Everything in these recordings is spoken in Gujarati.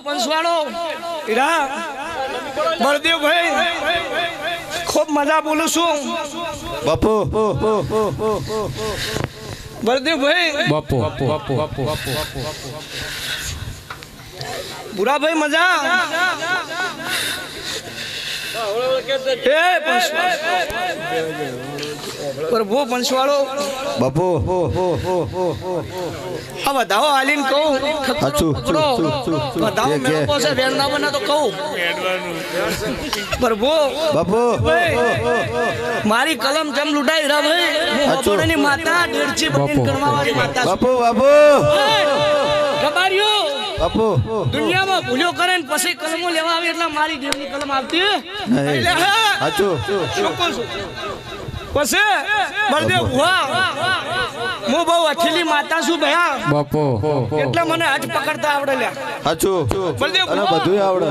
पंचवाड़ो इरा बलदेव भाई खूब मजा बोलू छू बापू बलदेव भाई बापू बुरा भाई मजा प्रभु पंचवाड़ो बापू अब बताओ आलिन कहूँ बताओ मेरे को से वेरना बना तो कहूँ प्रभु बापू मारी कलम जम लुटाई रहा भाई मुझे माता डेढ़ची बनिन करवा वाली माता बापू बापू गबारियो बापू दुनिया में भूलो करे ने પછી કલમો લેવા આવે એટલે મારી દેવની કલમ આવતી એટલે સાચું પછી બળદેવ હુઆ મો બહુ અઠીલી માતા છું ભયા બાપો એટલે મને હાથ પકડતા આવડે લ્યા સાચું બળદેવ અને બધું આવડે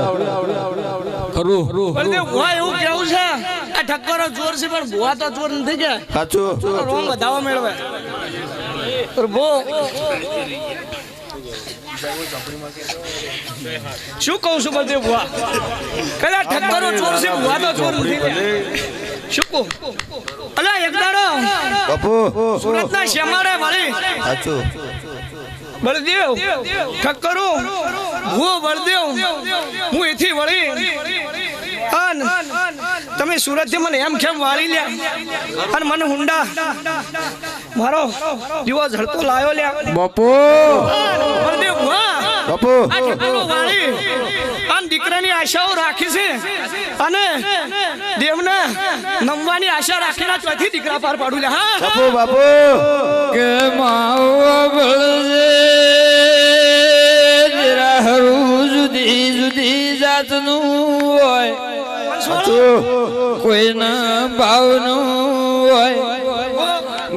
ખરું બળદેવ હુઆ એવું કેવું છે આ ઠક્કરો ચોર છે પણ ભુવા તો ચોર નથી કે સાચું રોમ બધાવો મેળવે પ્રભુ શું કહું છું બળદેવ ભુવા કલા ઠક્કરો ચોર છે ભુવા તો ચોર નથી શું કહું અલા એક દાડો બાપુ સુરતના શ્યામારે વળી સાચું બળદેવ ઠક્કરો ભુવો બળદેવ હું એથી વળી અન તમે સુરત થી મને એમ કેમ વાળી લ્યા અને મને હુંડા મારો દીવો ઝડતો લાયો લ્યા બાપુ બળદેવ ભુવા બાપુ આ ઠક્કરો વાળી અને દીકરાની આશાઓ રાખી છે અને દેવને નમવાની આશા રાખીને ચોથી દીકરા પાર પાડું લે હા બાપુ બાપુ કે માવા બળજે જરા હરું જુદી જુદી જાતનું હોય સાચું કોઈના ભાવનું હોય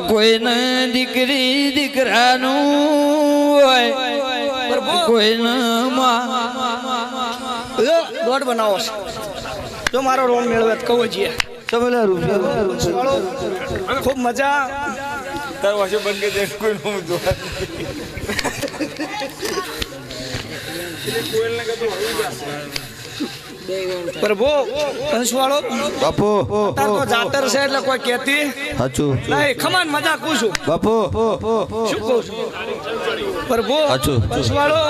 કોઈના દીકરી દીકરાનું હોય કોઈના માં દોડ બનાવો છે જો મારો રોમ મેળવે તો કહું છીએ ચમેલા રૂપિયા ખૂબ મજા તાર વાસે બંધ કે દે કોઈ નો જોવા પ્રભુ કંસવાળો બાપુ તાર તો જાતર છે એટલે કોઈ કહેતી સાચું નહીં ખમાન મજા કહું છું બાપુ શું કહું છું પ્રભુ સાચું કંસવાળો